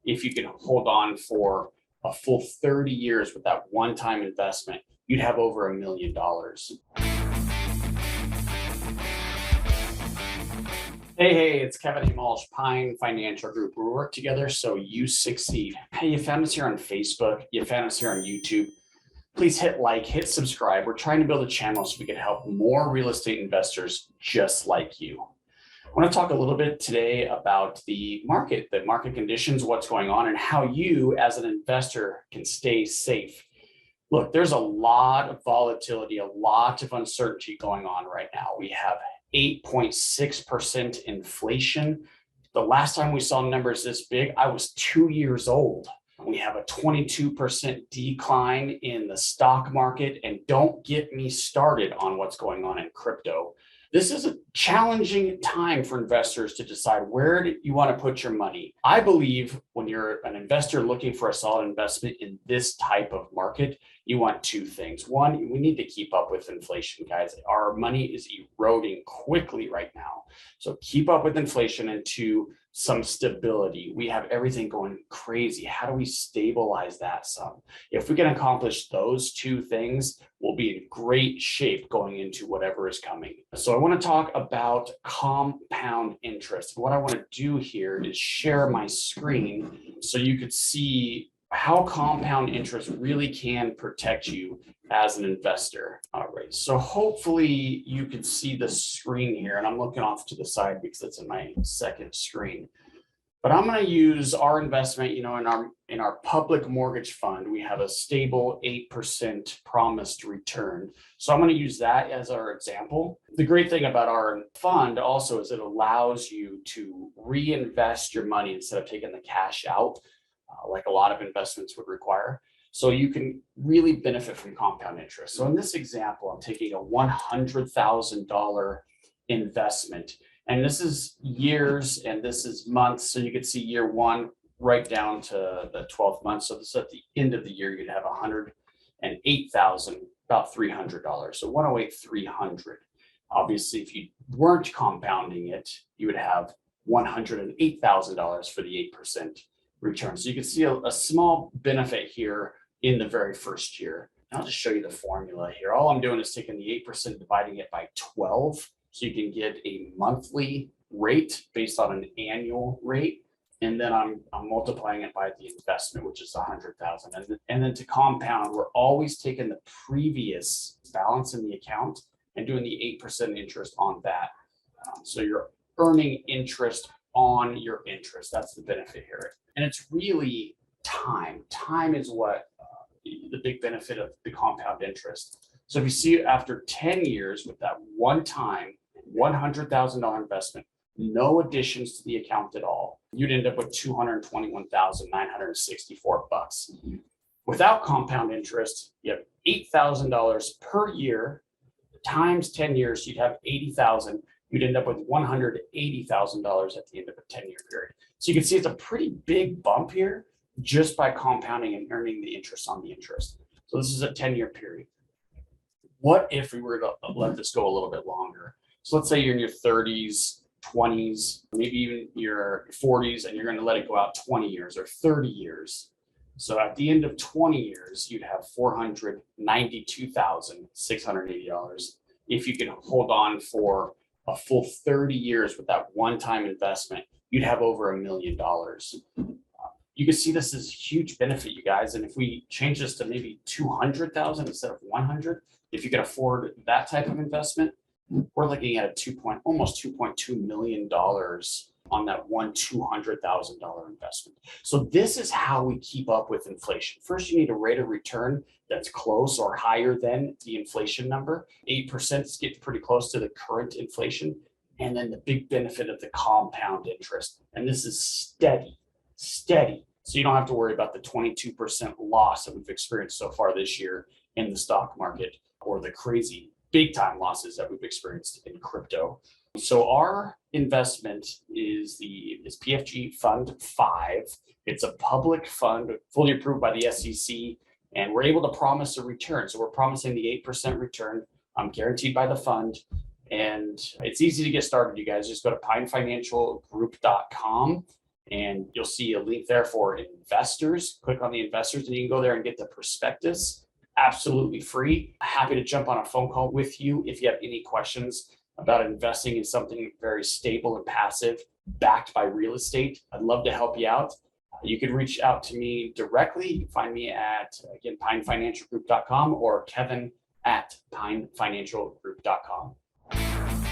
if you could hold on for a full 30 years with that one-time investment, you'd have over $1 million. Hey, it's Kevin Walsh, Pine Financial Group. We work together so you succeed. Hey, you found us here on Facebook. You found us here on YouTube. Please hit like, hit subscribe. We're trying to build a channel so we can help more real estate investors just like you. I want to talk a little bit today about the market conditions, what's going on, and how you as an investor can stay safe. Look, there's a lot of volatility, a lot of uncertainty going on right now. We have 8.6% inflation. The last time we saw numbers this big, I was 2 years old. We have a 22% decline in the stock market, and don't get me started on what's going on in crypto. This is a challenging time for investors to decide where do you want to put your money. I believe when you're an investor looking for a solid investment in this type of market, you want two things. One, we need to keep up with inflation, guys. Our money is eroding quickly right now. So keep up with inflation, and two, some stability. We have everything going crazy. How do we stabilize that some? If we can accomplish those two things, we'll be in great shape going into whatever is coming. So I want to talk about compound interest. What I want to do here is share my screen so you could see how compound interest really can protect you as an investor. All right, so hopefully you can see the screen here, and I'm looking off to the side because it's in my second screen. But I'm going to use our investment, in our public mortgage fund. We have a stable 8% promised return. So I'm going to use that as our example. The great thing about our fund also is it allows you to reinvest your money instead of taking the cash out, like a lot of investments would require. So you can really benefit from compound interest. So in this example, I'm taking a $100,000 investment, and this is years and this is months. So you can see year one right down to the 12th month. So this at the end of the year, you'd have $108,000, about $300. So 108,300. Obviously, if you weren't compounding it, you would have $108,000 for the 8% return. So you can see a small benefit here in the very first year. I'll just show you the formula here. All I'm doing is taking the 8%, dividing it by 12. So you can get a monthly rate based on an annual rate. And then I'm multiplying it by the investment, which is 100,000. And then to compound, we're always taking the previous balance in the account and doing the 8% interest on that. So you're earning interest on your interest. That's the benefit here. And it's really time. Time is what the big benefit of the compound interest. So if you see after 10 years with that one-time $100,000 investment, no additions to the account at all, you'd end up with $221,964. Without compound interest, you have $8,000 per year times 10 years, you'd have $80,000. You'd end up with $180,000 at the end of a 10-year period. So you can see it's a pretty big bump here just by compounding and earning the interest on the interest. So this is a 10-year period. What if we were to let this go a little bit longer? So let's say you're in your 30s, 20s, maybe even your 40s, and you're going to let it go out 20 years or 30 years. So at the end of 20 years, you'd have $492,680. If you can hold on for a full 30 years with that one-time investment, you'd have over $1 million. You can see this is a huge benefit, you guys. And if we change this to maybe 200,000 instead of 100, if you can afford that type of investment, we're looking at almost $2.2 million on that $200,000 investment. So this is how we keep up with inflation. First, you need a rate of return that's close or higher than the inflation number. 8% is getting pretty close to the current inflation. And then the big benefit of the compound interest. And this is steady. So you don't have to worry about the 22% loss that we've experienced so far this year in the stock market, or the crazy big time losses that we've experienced in crypto. So our investment is PFG Fund V. It's a public fund, fully approved by the SEC, and we're able to promise a return. So we're promising the 8% return, guaranteed by the fund. And it's easy to get started, you guys. Just go to pinefinancialgroup.com And you'll see a link there for investors. Click on the investors and you can go there and get the prospectus absolutely free. Happy to jump on a phone call with you if you have any questions about investing in something very stable and passive backed by real estate. I'd love to help you out. You can reach out to me directly. You can find me at, again, pinefinancialgroup.com or Kevin at pinefinancialgroup.com.